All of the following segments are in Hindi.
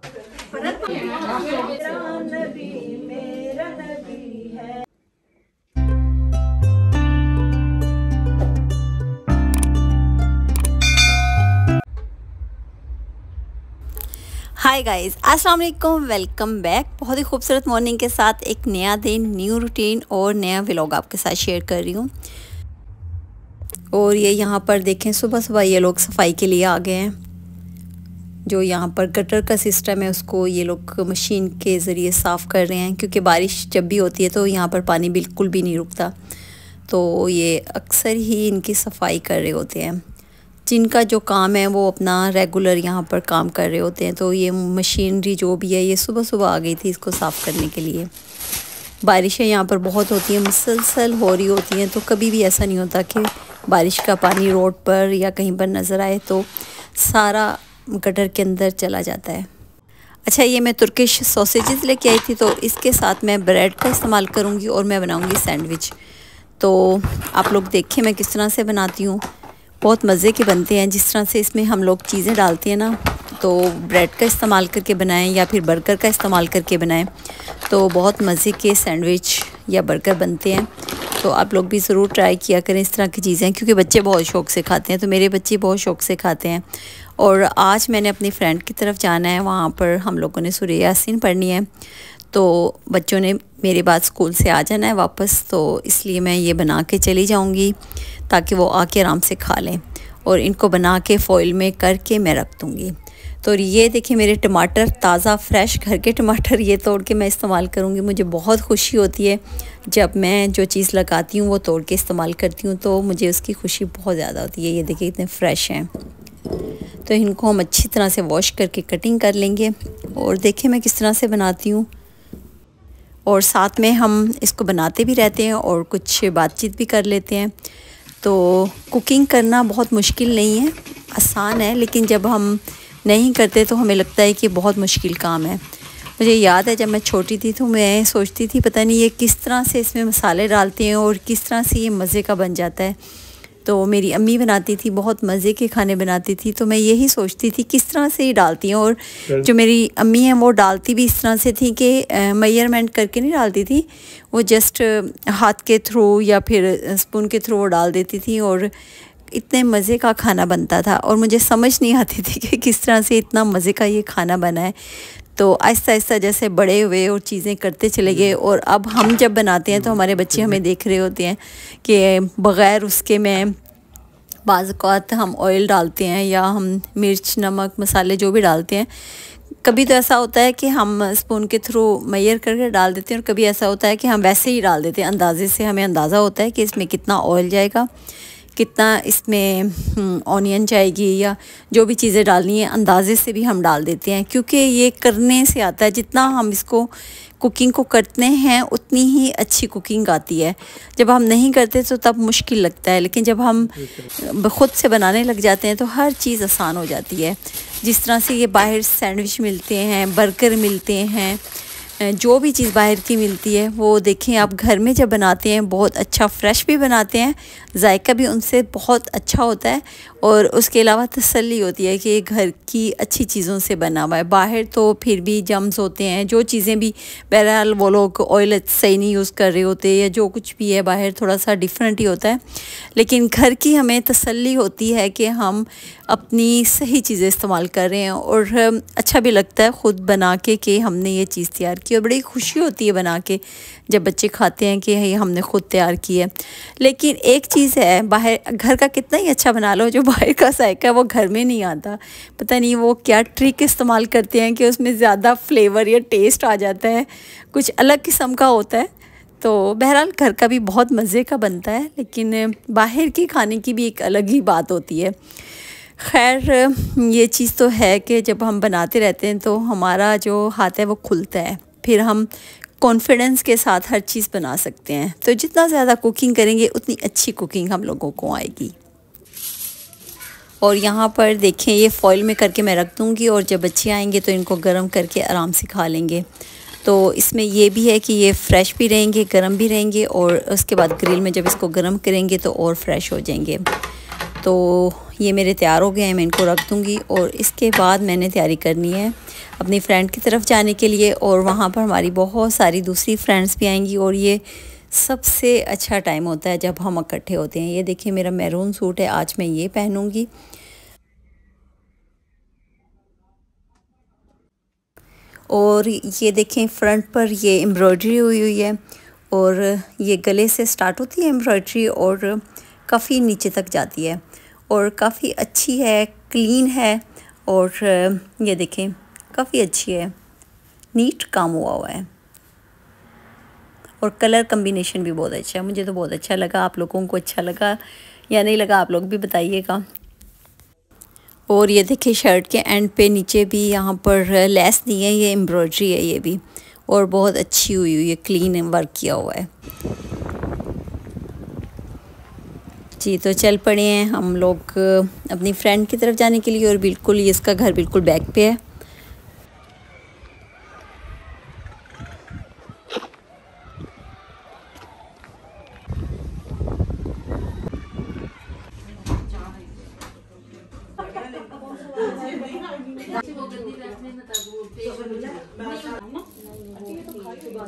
हाय गाइस, अस्सलाम वालेकुम, वेलकम बैक। बहुत ही खूबसूरत मॉर्निंग के साथ एक नया दिन, न्यू रूटीन और नया व्लॉग आपके साथ शेयर कर रही हूँ। और ये यहाँ पर देखें, सुबह सुबह ये लोग सफाई के लिए आ गए हैं। जो यहाँ पर गटर का सिस्टम है उसको ये लोग मशीन के ज़रिए साफ़ कर रहे हैं, क्योंकि बारिश जब भी होती है तो यहाँ पर पानी बिल्कुल भी नहीं रुकता। तो ये अक्सर ही इनकी सफाई कर रहे होते हैं। जिनका जो काम है वो अपना रेगुलर यहाँ पर काम कर रहे होते हैं। तो ये मशीनरी जो भी है ये सुबह सुबह आ गई थी इसको साफ़ करने के लिए। बारिशें यहाँ पर बहुत होती हैं, मुसलसल हो रही होती हैं, तो कभी भी ऐसा नहीं होता कि बारिश का पानी रोड पर या कहीं पर नज़र आए तो सारा गटर के अंदर चला जाता है। अच्छा, ये मैं तुर्किश सॉसेजेस लेके आई थी, तो इसके साथ मैं ब्रेड का इस्तेमाल करूँगी और मैं बनाऊँगी सैंडविच। तो आप लोग देखें मैं किस तरह से बनाती हूँ। बहुत मज़े के बनते हैं। जिस तरह से इसमें हम लोग चीज़ें डालते हैं ना, तो ब्रेड का इस्तेमाल करके बनाएं या फिर बर्गर का इस्तेमाल करके बनाएं तो बहुत मज़े के सैंडविच या बर्गर बनते हैं। तो आप लोग भी ज़रूर ट्राई किया करें इस तरह की चीज़ें, क्योंकि बच्चे बहुत शौक़ से खाते हैं। तो मेरे बच्चे बहुत शौक़ से खाते हैं। और आज मैंने अपनी फ्रेंड की तरफ जाना है, वहाँ पर हम लोगों ने सूरह यासीन पढ़नी है। तो बच्चों ने मेरे बाद स्कूल से आ जाना है वापस, तो इसलिए मैं ये बना के चली जाऊंगी ताकि वो आके आराम से खा लें। और इनको बना के फॉइल में करके मैं रख दूँगी। तो ये देखिए मेरे टमाटर, ताज़ा फ्रेश घर के टमाटर, ये तोड़ के मैं इस्तेमाल करूँगी। मुझे बहुत खुशी होती है जब मैं जो चीज़ लगाती हूँ वो तोड़ के इस्तेमाल करती हूँ, तो मुझे उसकी खुशी बहुत ज़्यादा होती है। ये देखिए कितने फ्रेश हैं। तो इनको हम अच्छी तरह से वॉश करके कटिंग कर लेंगे। और देखिए मैं किस तरह से बनाती हूँ, और साथ में हम इसको बनाते भी रहते हैं और कुछ बातचीत भी कर लेते हैं। तो कुकिंग करना बहुत मुश्किल नहीं है, आसान है, लेकिन जब हम नहीं करते तो हमें लगता है कि बहुत मुश्किल काम है। मुझे याद है जब मैं छोटी थी तो मैं सोचती थी पता नहीं ये किस तरह से इसमें मसाले डालते हैं और किस तरह से ये मज़े का बन जाता है। तो मेरी अम्मी बनाती थी, बहुत मज़े के खाने बनाती थी, तो मैं यही सोचती थी किस तरह से ये डालती हैं। और जो मेरी अम्मी हैं वो डालती भी इस तरह से थी कि मेजरमेंट करके नहीं डालती थी, वो जस्ट हाथ के थ्रू या फिर स्पून के थ्रू वो डाल देती थी और इतने मज़े का खाना बनता था। और मुझे समझ नहीं आती थी कि किस तरह से इतना मज़े का ये खाना बना है। तो आहिस्ता आहिस्ता जैसे बड़े हुए और चीज़ें करते चले गए, और अब हम जब बनाते हैं तो हमारे बच्चे हमें देख रहे होते हैं कि बग़ैर उसके में बाज़ औक़ात हम ऑयल डालते हैं या हम मिर्च, नमक, मसाले जो भी डालते हैं। कभी तो ऐसा होता है कि हम स्पून के थ्रू मेजर करके डाल देते हैं, और कभी ऐसा होता है कि हम वैसे ही डाल देते हैं अंदाज़े से। हमें अंदाज़ा होता है कि इसमें कितना ऑयल जाएगा, कितना इसमें ऑनियन जाएगी, या जो भी चीज़ें डालनी है अंदाज़े से भी हम डाल देते हैं, क्योंकि ये करने से आता है। जितना हम इसको कुकिंग को करते हैं उतनी ही अच्छी कुकिंग आती है। जब हम नहीं करते तो तब मुश्किल लगता है, लेकिन जब हम ख़ुद से बनाने लग जाते हैं तो हर चीज़ आसान हो जाती है। जिस तरह से ये बाहर सैंडविच मिलते हैं, बर्गर मिलते हैं, जो भी चीज़ बाहर की मिलती है वो देखें आप घर में जब बनाते हैं बहुत अच्छा फ्रेश भी बनाते हैं, जायका भी उनसे बहुत अच्छा होता है, और उसके अलावा तसल्ली होती है कि घर की अच्छी चीज़ों से बना हुआ है। बाहर तो फिर भी जम्स होते हैं, जो चीज़ें भी बहरहाल वो लोग ऑयल सही नहीं यूज़ कर रहे होते, या जो कुछ भी है बाहर थोड़ा सा डिफरेंट ही होता है। लेकिन घर की हमें तसल्ली होती है कि हम अपनी सही चीज़ें इस्तेमाल कर रहे हैं, और अच्छा भी लगता है ख़ुद बना के कि हमने ये चीज़ तैयार की, और बड़ी खुशी होती है बना के जब बच्चे खाते हैं कि ये हमने ख़ुद तैयार की है। लेकिन एक चीज़ है, बाहर घर का कितना ही अच्छा बना लो, जो बाहर का जायका है वो घर में नहीं आता। पता नहीं वो क्या ट्रिक इस्तेमाल करते हैं कि उसमें ज़्यादा फ्लेवर या टेस्ट आ जाता है, कुछ अलग किस्म का होता है। तो बहरहाल घर का भी बहुत मज़े का बनता है, लेकिन बाहर के खाने की भी एक अलग ही बात होती है। खैर ये चीज़ तो है कि जब हम बनाते रहते हैं तो हमारा जो हाथ है वो खुलता है, फिर हम कॉन्फिडेंस के साथ हर चीज़ बना सकते हैं। तो जितना ज़्यादा कुकिंग करेंगे उतनी अच्छी कुकिंग हम लोगों को आएगी। और यहाँ पर देखें ये फॉइल में करके मैं रख दूँगी, और जब बच्चे आएंगे तो इनको गर्म करके आराम से खा लेंगे। तो इसमें ये भी है कि ये फ़्रेश भी रहेंगे, गर्म भी रहेंगे, और उसके बाद ग्रिल में जब इसको गर्म करेंगे तो और फ्रेश हो जाएंगे। तो ये मेरे तैयार हो गए हैं, मैं इनको रख दूँगी। और इसके बाद मैंने तैयारी करनी है अपनी फ्रेंड की तरफ जाने के लिए, और वहाँ पर हमारी बहुत सारी दूसरी फ्रेंड्स भी आएंगी। और ये सबसे अच्छा टाइम होता है जब हम इकट्ठे होते हैं। ये देखिए मेरा मैरून सूट है, आज मैं ये पहनूंगी। और ये देखें फ्रंट पर ये एम्ब्रॉयडरी हुई हुई है, और ये गले से स्टार्ट होती है एम्ब्रॉयडरी और काफ़ी नीचे तक जाती है, और काफ़ी अच्छी है, क्लीन है। और ये देखें काफ़ी अच्छी है, नीट काम हुआ है, और कलर कम्बिनेशन भी बहुत अच्छा है। मुझे तो बहुत अच्छा लगा। आप लोगों को अच्छा लगा या नहीं लगा, आप लोग भी बताइएगा। और ये देखिए शर्ट के एंड पे नीचे भी यहाँ पर लेस दी है, ये एम्ब्रॉयडरी है ये भी, और बहुत अच्छी हुई हुई है, क्लीन वर्क किया हुआ है जी। तो चल पड़े हैं हम लोग अपनी फ्रेंड की तरफ जाने के लिए, और बिल्कुल ये इसका घर बिल्कुल बैक पे है।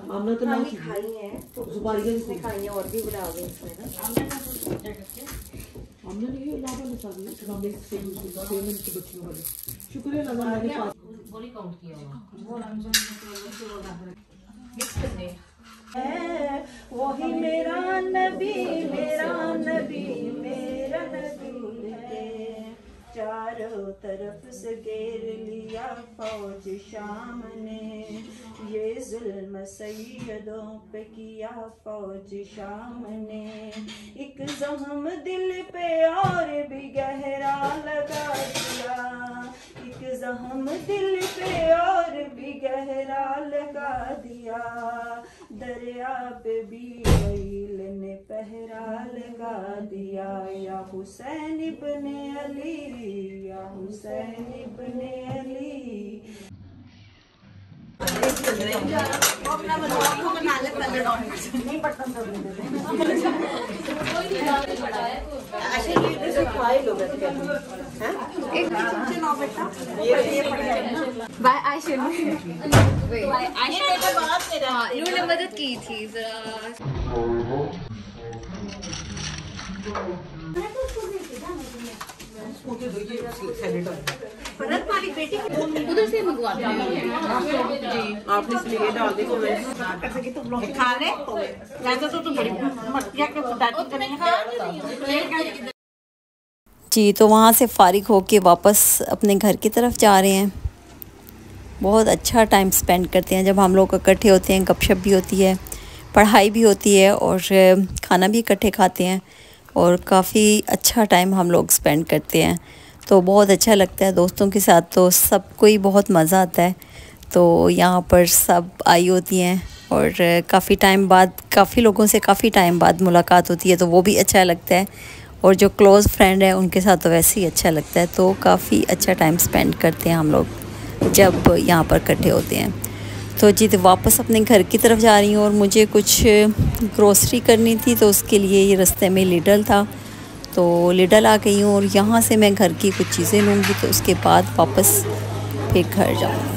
हमने तो नहीं खाई है, तो सुपारी भी खाई है और भी बना गए इसमें ना। हमने नहीं लाभा नहीं सारी हमने से पेमेंट के बच्चों वाले शुक्र है लगा मैंने बॉडी काउंट किया हुआ वही मेरा नबी मेरा नबी मेरा नबी है। चारों तरफ से घेर लिया फौज शाम ने, ये जुल्म सैयदों पे किया फौज शाम ने। एक जख्म दिल पे और भी गहरा लगा दिया, एक जख्म दिल पे और भी गहरा लगा दिया। दरिया पे भी वहील ने पहरा लगा दिया। या हुसैन इब्ने अली या हुसैन इब्ने अली। ने मदद की थी जरा। उधर से मंगवाते हैं जी। आपने इसलिए डाल दी तो खा ले वैसे तो तुम बड़ी मटिया के जी। तो वहाँ से फारिग होके वापस अपने घर की तरफ जा रहे हैं। बहुत अच्छा टाइम स्पेंड करते हैं जब हम लोग इकट्ठे होते हैं, गपशप भी होती है, पढ़ाई भी होती है, और खाना भी इकट्ठे खाते हैं, और काफ़ी अच्छा टाइम हम लोग स्पेंड करते हैं। तो बहुत अच्छा लगता है दोस्तों के साथ, तो सबको ही बहुत मज़ा आता है। तो यहाँ पर सब आई होती हैं, और काफ़ी टाइम बाद काफ़ी लोगों से काफ़ी टाइम बाद मुलाकात होती है, तो वो भी अच्छा लगता है। और जो क्लोज़ फ्रेंड है उनके साथ तो वैसे ही अच्छा लगता है। तो काफ़ी अच्छा टाइम स्पेंड करते हैं हम लोग जब यहाँ पर इकट्ठे होते हैं। तो जी तो वापस अपने घर की तरफ जा रही हूँ, और मुझे कुछ ग्रोसरी करनी थी, तो उसके लिए ये रास्ते में लिडल था, तो लिडल आ गई हूँ। और यहाँ से मैं घर की कुछ चीज़ें लूँगी, तो उसके बाद वापस फिर घर जाऊँगी।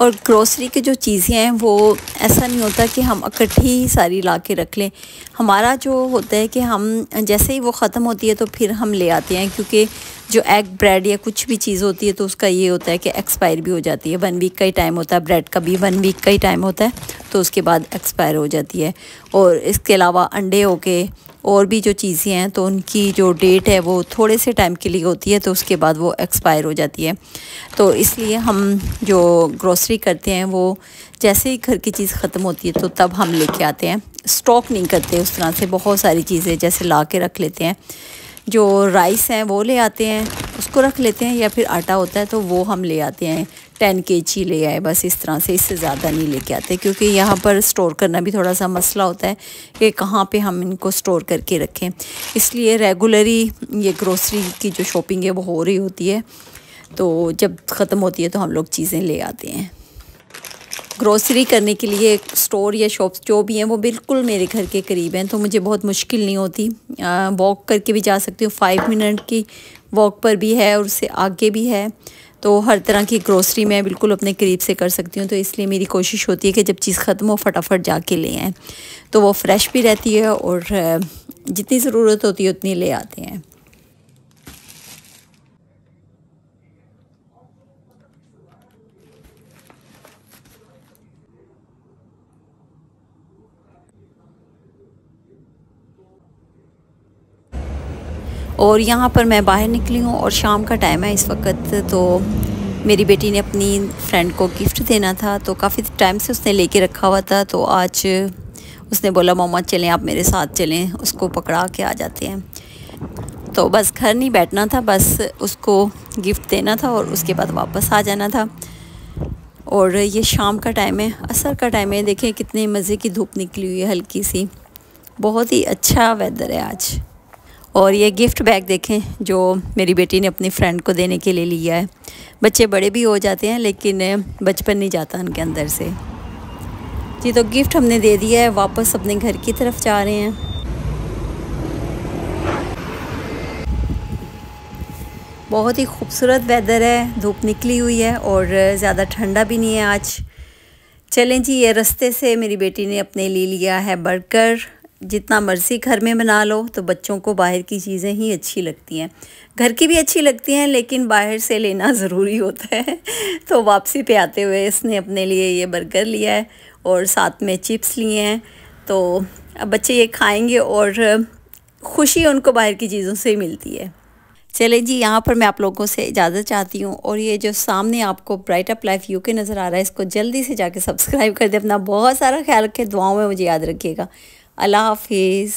और ग्रोसरी की जो चीज़ें हैं वो ऐसा नहीं होता कि हम इकट्ठी ही सारी ला के रख लें। हमारा जो होता है कि हम जैसे ही वो ख़त्म होती है तो फिर हम ले आते हैं, क्योंकि जो एग ब्रेड या कुछ भी चीज़ होती है तो उसका ये होता है कि एक्सपायर भी हो जाती है। 1 वीक का ही टाइम होता है, ब्रेड का भी 1 वीक का ही टाइम होता है, तो उसके बाद एक्सपायर हो जाती है। और इसके अलावा अंडे हो गए और भी जो चीज़ें हैं तो उनकी जो डेट है वो थोड़े से टाइम के लिए होती है, तो उसके बाद वो एक्सपायर हो जाती है। तो इसलिए हम जो ग्रोसरी करते हैं वो जैसे ही घर की चीज़ ख़त्म होती है तो तब हम लेके आते हैं, स्टॉक नहीं करते उस तरह से। बहुत सारी चीज़ें जैसे ला के रख लेते हैं, जो राइस हैं वो ले आते हैं, उसको रख लेते हैं, या फिर आटा होता है तो वो हम ले आते हैं 10 kg ले आए, बस इस तरह से, इससे ज़्यादा नहीं लेके आते, क्योंकि यहाँ पर स्टोर करना भी थोड़ा सा मसला होता है कि कहाँ पे हम इनको स्टोर करके रखें। इसलिए रेगुलरी ये ग्रोसरी की जो शॉपिंग है वो हो रही होती है, तो जब ख़त्म होती है तो हम लोग चीज़ें ले आते हैं। ग्रोसरी करने के लिए स्टोर या शॉप्स जो भी हैं वो बिल्कुल मेरे घर के करीब हैं, तो मुझे बहुत मुश्किल नहीं होती। वॉक करके भी जा सकती हूँ, 5 मिनट की वॉक पर भी है और उससे आगे भी है, तो हर तरह की ग्रोसरी मैं बिल्कुल अपने करीब से कर सकती हूँ, तो इसलिए मेरी कोशिश होती है कि जब चीज़ ख़त्म हो फटाफट जाके ले आएँ, तो वो फ्रेश भी रहती है और जितनी ज़रूरत होती है उतनी ले आते हैं। और यहाँ पर मैं बाहर निकली हूँ और शाम का टाइम है इस वक्त, तो मेरी बेटी ने अपनी फ्रेंड को गिफ्ट देना था, तो काफ़ी टाइम से उसने लेके रखा हुआ था, तो आज उसने बोला मम्मा चलें आप मेरे साथ चलें, उसको पकड़ा के आ जाते हैं। तो बस घर नहीं बैठना था, बस उसको गिफ्ट देना था और उसके बाद वापस आ जाना था। और ये शाम का टाइम है, असर का टाइम है, देखें कितने मज़े की धूप निकली हुई है हल्की सी, बहुत ही अच्छा वेदर है आज। और ये गिफ्ट बैग देखें जो मेरी बेटी ने अपनी फ्रेंड को देने के लिए लिया है। बच्चे बड़े भी हो जाते हैं लेकिन बचपन नहीं जाता उनके अंदर से जी। तो गिफ्ट हमने दे दिया है, वापस अपने घर की तरफ जा रहे हैं। बहुत ही खूबसूरत वेदर है, धूप निकली हुई है और ज़्यादा ठंडा भी नहीं है आज। चलें जी, ये रास्ते से मेरी बेटी ने अपने लिए लिया है बर्गर। जितना मर्ज़ी घर में बना लो, तो बच्चों को बाहर की चीज़ें ही अच्छी लगती हैं, घर की भी अच्छी लगती हैं लेकिन बाहर से लेना ज़रूरी होता है। तो वापसी पे आते हुए इसने अपने लिए ये बर्गर लिया है और साथ में चिप्स लिए हैं। तो अब बच्चे ये खाएंगे और खुशी उनको बाहर की चीज़ों से ही मिलती है। चलें जी, यहाँ पर मैं आप लोगों से इजाज़त चाहती हूँ। और ये जो सामने आपको ब्राइट अप लाइफ यूके नज़र आ रहा है, इसको जल्दी से जाके सब्सक्राइब कर दें। अपना बहुत सारा ख्याल रखें, दुआओं में मुझे याद रखिएगा। अल्लाह हाफिज़।